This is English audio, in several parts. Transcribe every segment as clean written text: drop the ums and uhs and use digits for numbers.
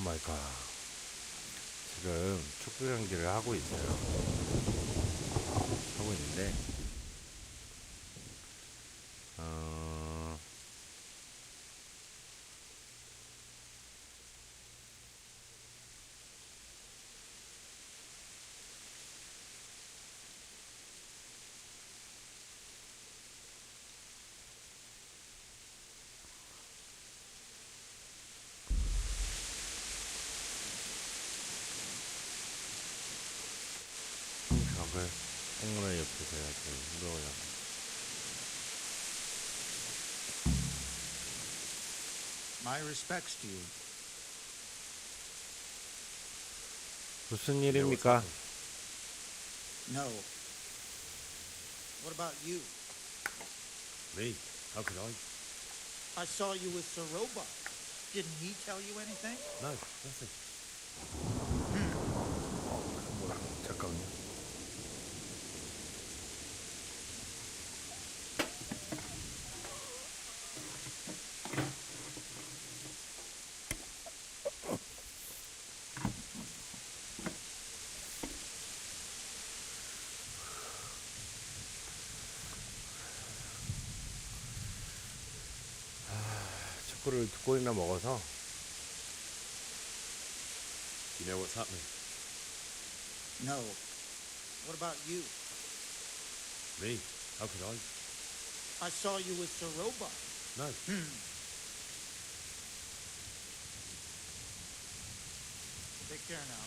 마이 갓. 지금 축구 경기를 하고 있어요. 하고 있는데, 벽을 꽁무니 옆에서 해야지. 운동을 하고. My respects to you. 무슨 일입니까? No. What about you? Me? How could I? I saw you with Sir Robot. Didn't he tell you anything? No, nothing. 뭐라, 잠깐만요. 축구를 두 골이나 먹어서. Do you know what's happening? No. What about you? Me? How could I? I saw you with Sir Robot. No. Take care now.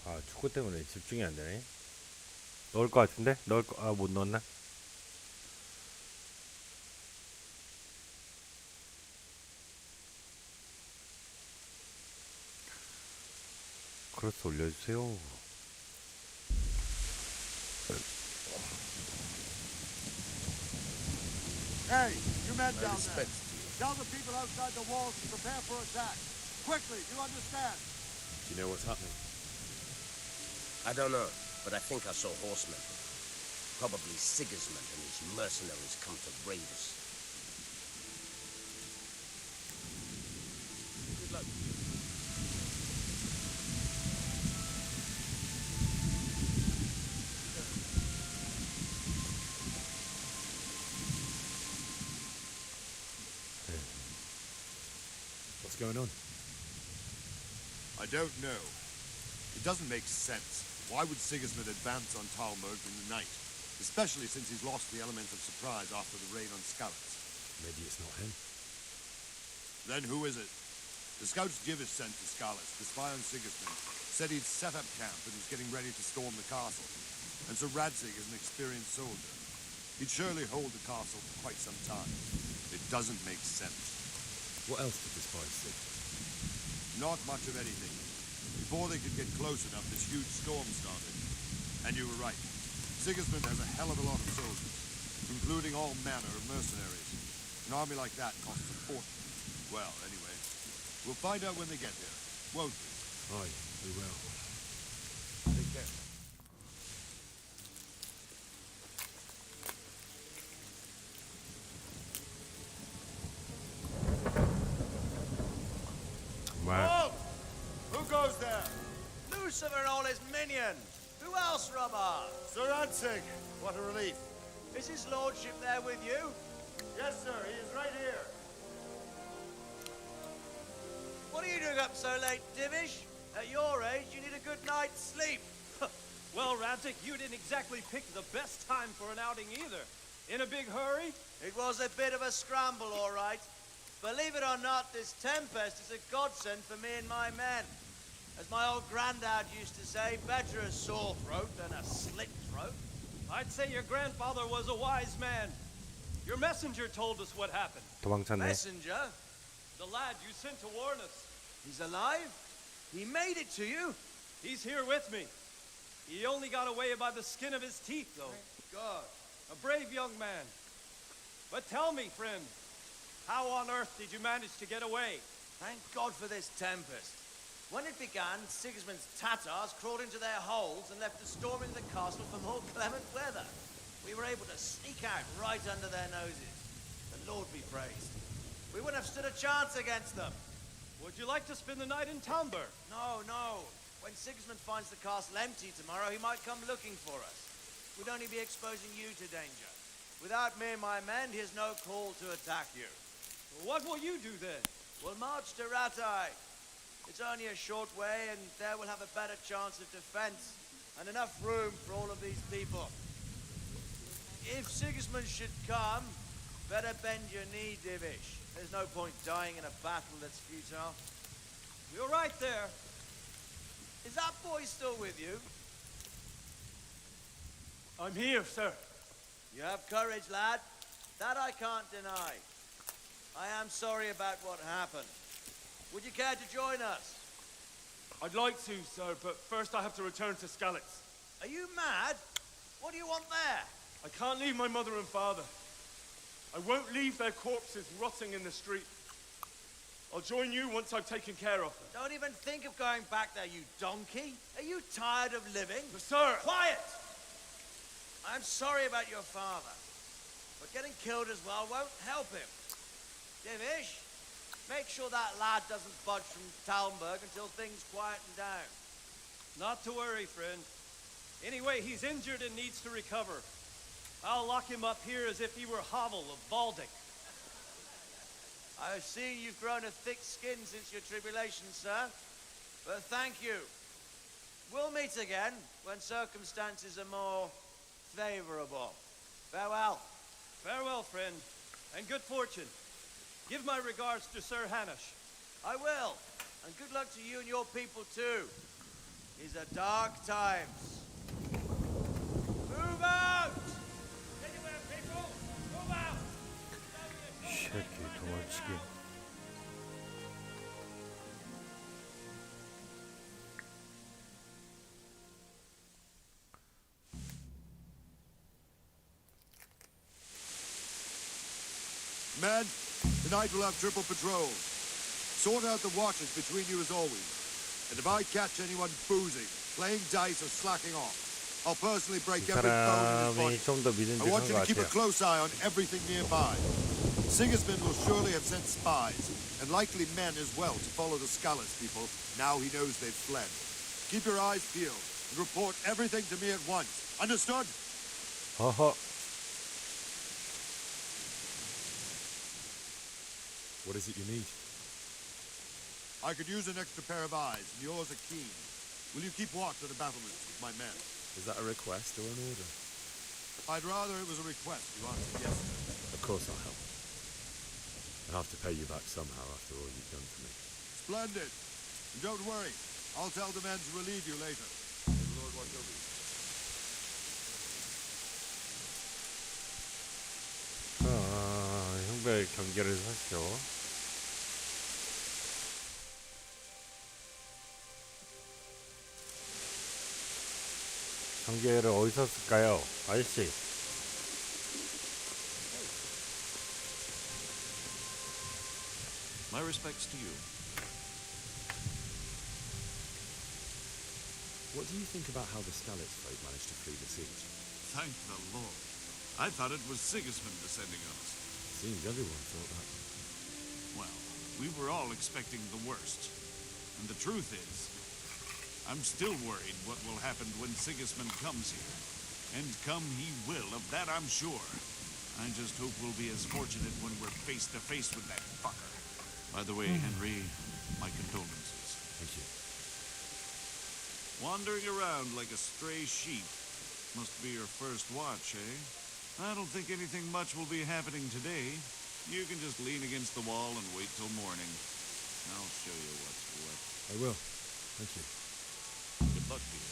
아, 축구 때문에 집중이 안 되네. 넣을 것 같은데? 못 넣었나? 크로스 올려주세요. Hey, you men My down there. respects to you. Tell the people outside the walls to prepare for attack. Quickly, you understand? Do you know what's happening? I don't know, but I think I saw horsemen. Probably Sigismund and his mercenaries come to raid us. Good luck. What's going on? I don't know. It doesn't make sense. Why would Sigismund advance on Talmud in the night? Especially since he's lost the element of surprise after the raid on Skalitz. Maybe it's not him. Then who is it? The scouts Jivis sent to Skalitz to spy on Sigismund said he'd set up camp and was getting ready to storm the castle. And Sir Radzig is an experienced soldier. He'd surely hold the castle for quite some time. It doesn't make sense. What else did the spies see? Not much of anything. Before they could get close enough, this huge storm started. And you were right. Sigismund has a hell of a lot of soldiers, including all manner of mercenaries. An army like that costs a fortune. Well, anyway, we'll find out when they get there, won't we? Aye, we will. Take care. 정말. Who goes there? Lucifer and all his minions. Who else, Robert? Sir Radzig. What a relief. Is his lordship there with you? Yes, sir. He is right here. What are you doing up so late, Divish? At your age, you need a good night's sleep. Well, Radzig, you didn't exactly pick the best time for an outing either. In a big hurry? It was a bit of a scramble, all right. Believe it or not, this tempest is a godsend for me and my men. As my old granddad used to say, better a sore throat than a slit throat. I'd say your grandfather was a wise man. Your messenger told us what happened. 도망쳤네. Messenger? The lad you sent to warn us. He's alive? He made it to you? He's here with me. He only got away by the skin of his teeth, though. God. A brave young man. But tell me, friend, How on earth did you manage to get away? Thank God for this tempest. When it began, Sigismund's Tatars crawled into their holes and left us storming the castle for more clement weather. We were able to sneak out right under their noses. The Lord be praised. We wouldn't have stood a chance against them. Would you like to spend the night in Talmberg? No, no. When Sigismund finds the castle empty tomorrow, he might come looking for us. We'd only be exposing you to danger. Without me and my men, he has no call to attack you. What will you do then? We'll march to Ratai. It's only a short way, and there we'll have a better chance of defense and enough room for all of these people. If Sigismund should come, better bend your knee, Divish. There's no point dying in a battle that's futile. You're right there. Is that boy still with you? I'm here, sir. You have courage, lad. That I can't deny. I am sorry about what happened. Would you care to join us? I'd like to, sir, but first I have to return to Skalitz. Are you mad? What do you want there? I can't leave my mother and father. I won't leave their corpses rotting in the street. I'll join you once I've taken care of them. Don't even think of going back there, you donkey. Are you tired of living? But sir! Quiet! I'm sorry about your father, but getting killed as well won't help him. Divish, make sure that lad doesn't budge from Talmberg until things quieten down. Not to worry, friend. Anyway, he's injured and needs to recover. I'll lock him up here as if he were Havel of Baldic. I see you've grown a thick skin since your tribulation, sir. But thank you. We'll meet again when circumstances are more favorable. Farewell. Farewell, friend, and good fortune. Give my regards to Sir Hanush. I will. And good luck to you and your people, too. These are dark times. Move out! Anywhere, people! Move out! 새끼 도망치기. Men, tonight we'll have triple patrols. Sort out the watches between you as always. And if I catch anyone boozing, playing dice or slacking off, I'll personally break 이 every bone in 사람이 his body. 좀 더 I 믿음직한 want you 것 to keep a 같아요. close eye on everything nearby. Sigismund will surely have sent spies, and likely men as well, to follow the Scallas people, now he knows they've fled. Keep your eyes peeled, and report everything to me at once. Understood? 허허. What is it you need? I could use an extra pair of eyes, and yours are keen. Will you keep watch at the battlements with my men? Is that a request or an order? I'd rather it was a request. You answered yes, sir. Of course I'll help. I'll have to pay you back somehow after all you've done for me. Splendid. And don't worry. I'll tell the men to relieve you later. May the Lord watch over you. 형별 경계를 서시죠. 경계를 어디서 쓸까요, 아저씨? My respects to you. What do you think about how the Skalitz folk managed to flee the siege? Thank the Lord. I thought it was Sigismund descending on us. Seems everyone thought that. Well, we were all expecting the worst. And the truth is, I'm still worried what will happen when Sigismund comes here. And come he will, of that I'm sure. I just hope we'll be as fortunate when we're face to face with that fucker. By the way, Henry, my condolences. Thank you. Wandering around like a stray sheep. Must be your first watch, eh? I don't think anything much will be happening today. You can just lean against the wall and wait till morning. I'll show you what's what. I will. Thank you. Good luck to you.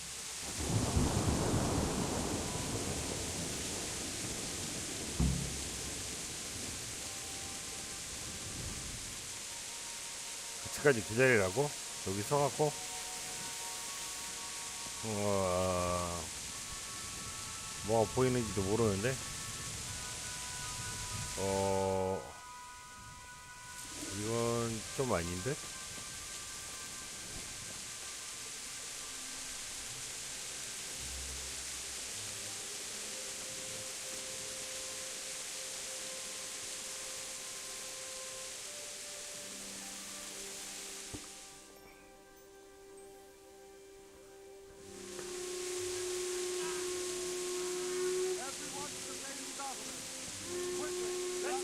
그때까지 기다리라고? 여기 서갖고? 뭐가 보이는지도 모르는데 아닌데?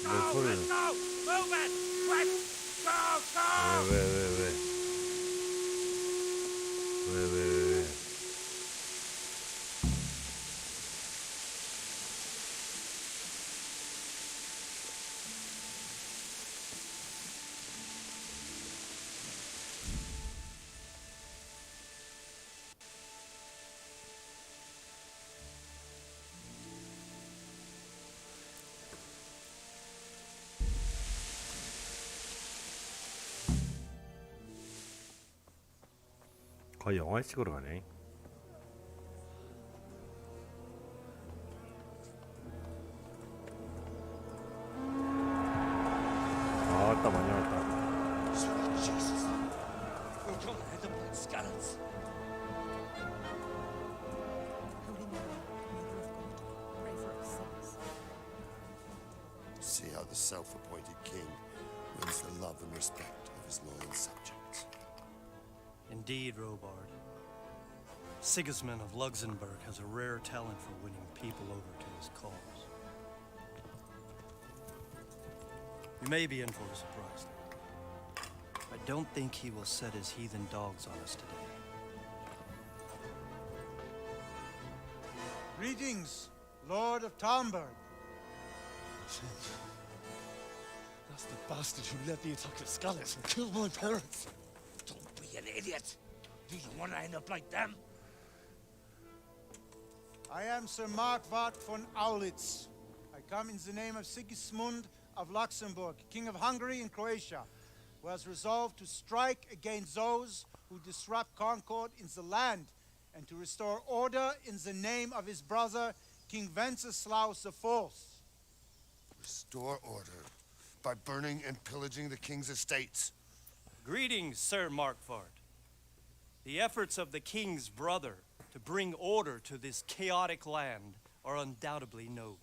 왜 소리는? 왜? 왜? 거의 영화식으로 가네. 아따 많이 왔다. Sweet Jesus. We're gonna end up like skeletons. Holy Mary, Mother of God, pray for us sinners. See how the self-appointed king wins the love and respect of his loyal subjects. Indeed, Robard. Sigismund of Luxembourg has a rare talent for winning people over to his cause. You may be in for a surprise, though. I don't think he will set his heathen dogs on us today. Greetings, Lord of Talmberg. That's the bastard who led the attack at Scarlet and killed my parents. Don't be an idiot. Do you want to end up like them? I am Sir Markwart von Aulitz. I come in the name of Sigismund of Luxembourg, King of Hungary and Croatia, who has resolved to strike against those who disrupt concord in the land and to restore order in the name of his brother, King Wenceslaus IV. Restore order by burning and pillaging the king's estates. Greetings, Sir Markwart. The efforts of the king's brother to bring order to this chaotic land are undoubtedly noble.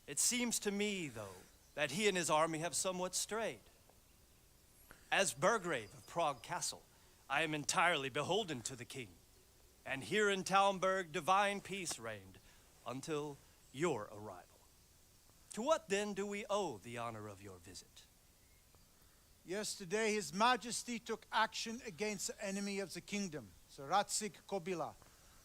It seems to me, though, that he and his army have somewhat strayed. As Burgrave of Prague Castle, I am entirely beholden to the king. And here in Talmberg, divine peace reigned until your arrival. To what then do we owe the honor of your visit? Yesterday, His Majesty took action against the enemy of the kingdom, Sir Ratzik Kobila,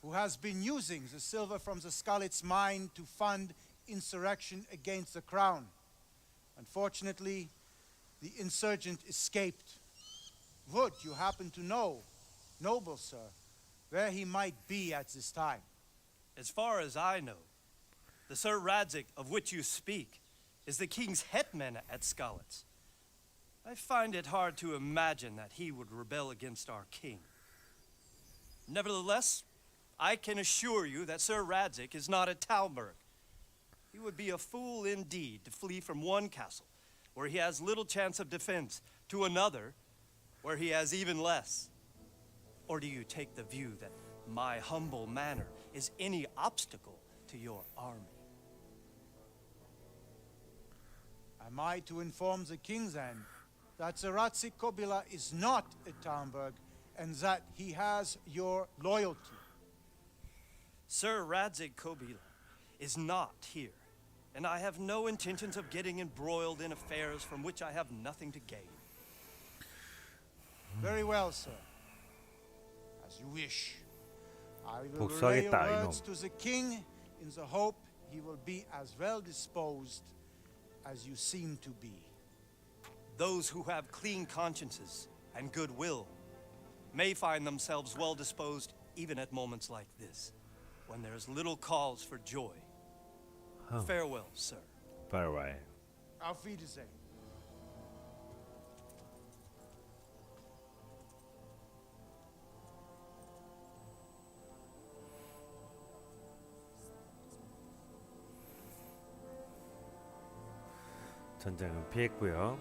who has been using the silver from the Skalitz mine to fund insurrection against the crown. Unfortunately, the insurgent escaped. Would you happen to know, noble sir, where he might be at this time? As far as I know, the Sir Radzik of which you speak is the king's hetman at Skalitz. I find it hard to imagine that he would rebel against our king. Nevertheless, I can assure you that Sir Radzik is not at Talmberg. He would be a fool indeed to flee from one castle where he has little chance of defense to another where he has even less. Or do you take the view that my humble manner is any obstacle to your army? Am I to inform the king then that Sir Ratzik Kobila is not at Talmberg and that he has your loyalty? Sir Radzik Kobila is not here, and I have no intentions of getting embroiled in affairs from which I have nothing to gain. Very well, sir. As you wish. I will relay your 복수하겠다, words 이놈. to the king in the hope he will be as well disposed as you seem to be. Those who have clean consciences and goodwill may find themselves well disposed even at moments like this, when there is little cause for joy. Oh. Farewell, sir. Farewell. Auf Wiedersehen. 전장은 피했고요.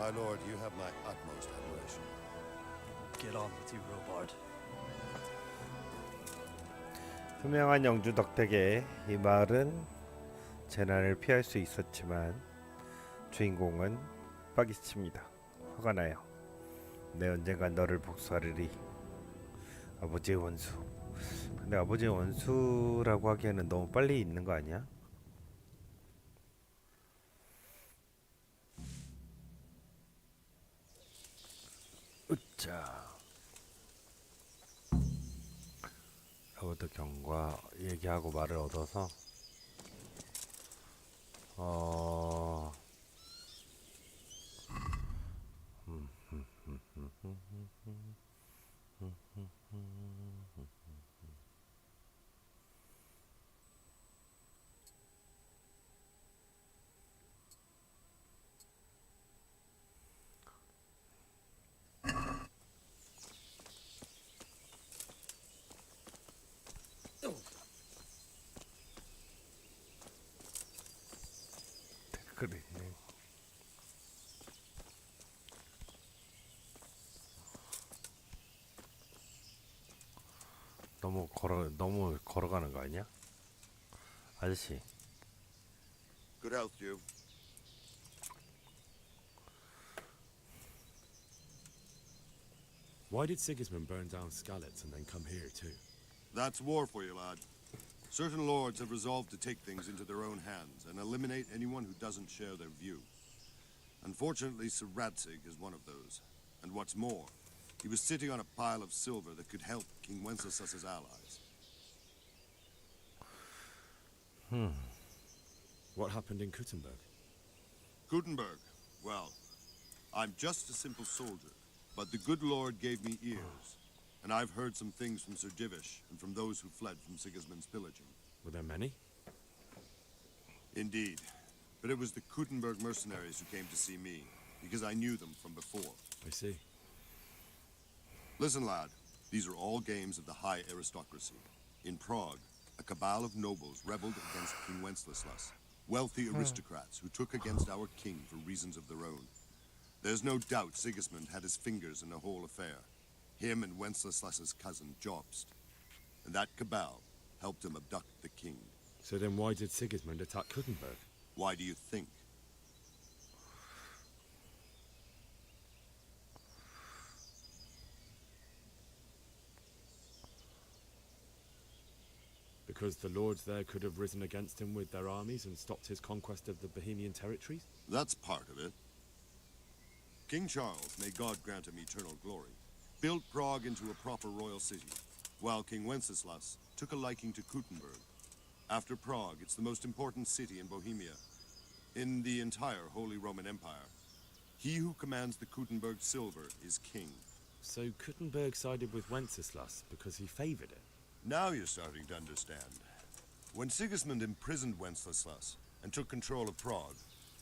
My lord, you have my utmost admiration. Get on with you, Robard. 투명한 영주 덕택에 이 마을은 재난을 피할 수 있었지만 주인공은 빠기칩니다. 화가 나요. 내 언젠간 너를 복수하리리. 아버지의 원수. 근데 아버지의 원수라고 하기에는 너무 빨리 있는 거 아니야? 으짜. 로버트 경과 얘기하고 말을 얻어서 그래. 너무 걸어가는 거 아니야? 아저씨. Good health to you. Why did Sigismund burn down Skalitz and then come here too? That's war for you, lad. Certain lords have resolved to take things into their own hands and eliminate anyone who doesn't share their view. Unfortunately, Sir Radzig is one of those. And what's more, he was sitting on a pile of silver that could help King Wenceslas's allies. What happened in Kuttenberg? Gutenberg, well, I'm just a simple soldier, but the good Lord gave me ears. And I've heard some things from Sir Divish and from those who fled from Sigismund's pillaging. Were there many? Indeed. But it was the Kuttenberg mercenaries who came to see me, because I knew them from before. I see. Listen, lad, these are all games of the high aristocracy. In Prague, a cabal of nobles rebelled against King Wenceslas, wealthy aristocrats who took against our king for reasons of their own. There's no doubt Sigismund had his fingers in the whole affair. Him and Wenceslas's cousin, Jobst. And that cabal helped him abduct the king. So then why did Sigismund attack Kuttenberg? Why do you think? Because the lords there could have risen against him with their armies and stopped his conquest of the Bohemian territories? That's part of it. King Charles, may God grant him eternal glory, built Prague into a proper royal city, while King Wenceslas took a liking to Kuttenberg. After Prague, it's the most important city in Bohemia, in the entire Holy Roman Empire. He who commands the Kuttenberg silver is king. So Kuttenberg sided with Wenceslas because he favored it? Now you're starting to understand. When Sigismund imprisoned Wenceslas and took control of Prague,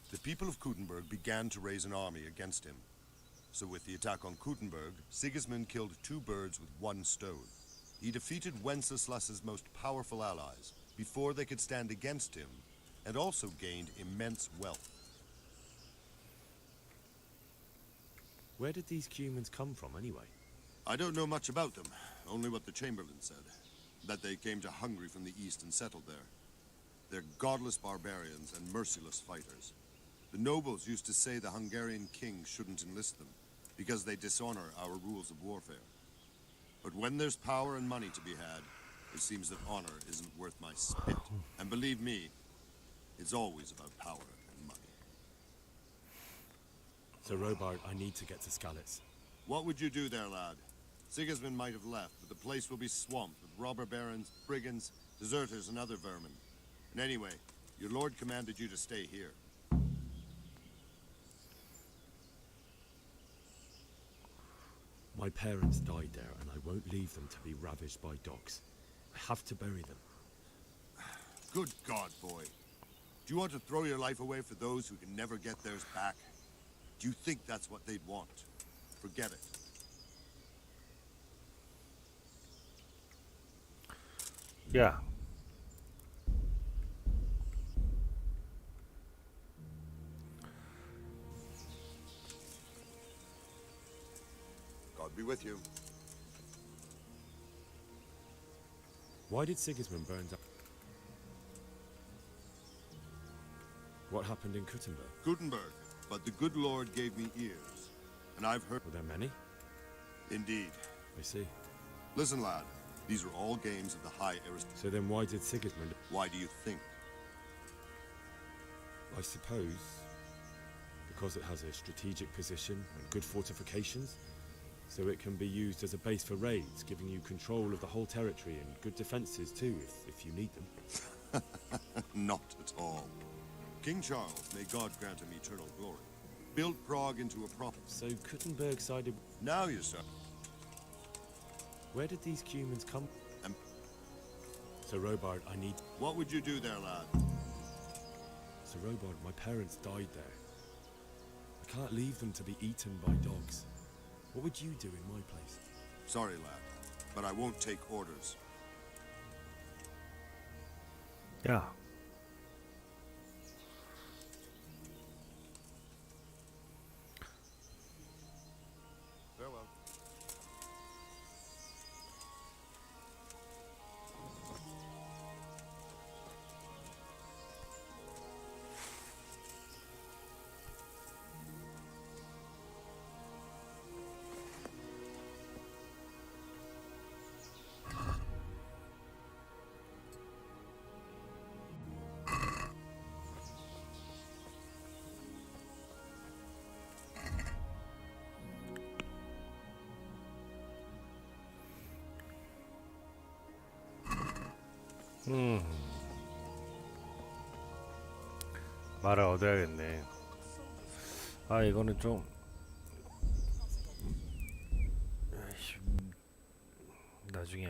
the people of Kuttenberg began to raise an army against him. So with the attack on Kuttenberg, Sigismund killed two birds with one stone. He defeated Wenceslas's most powerful allies before they could stand against him, and also gained immense wealth. Where did these humans come from anyway? I don't know much about them, only what the Chamberlain said. That they came to Hungary from the east and settled there. They're godless barbarians and merciless fighters. The nobles used to say the Hungarian king shouldn't enlist them, because they dishonor our rules of warfare. But when there's power and money to be had, it seems that honor isn't worth my spit. And believe me, it's always about power and money. So Robard, I need to get to Skalitz. What would you do there, lad? Sigismund might have left, but the place will be swamped with robber barons, brigands, deserters, and other vermin. And anyway, your lord commanded you to stay here. My parents died there, and I won't leave them to be ravaged by dogs. I have to bury them. Good God, boy. Do you want to throw your life away for those who can never get theirs back? Do you think that's what they'd want? Forget it. 야. I'll be with you. Why did Sigismund burn down? What happened in Kuttenberg? Gutenberg, but the good Lord gave me ears, and I've heard. Were there many? Indeed. I see. Listen, lad. These are all games of the high aristocracy. So then why did Sigismund... Why do you think? I suppose because it has a strategic position and good fortifications, so it can be used as a base for raids, giving you control of the whole territory and good defenses too, if you need them. Not at all. King Charles, may God grant him eternal glory, built Prague into a province. So Kuttenberg sided... Now you start. Where did these Cumans come? Um, Sir Robard, I need... What would you do there, lad? Sir Robard, my parents died there. I can't leave them to be eaten by dogs. What would you do in my place? Sorry, lad, but I won't take orders. 야, Farewell. 말을 얻어야겠네. 아, 이거는 좀 나중에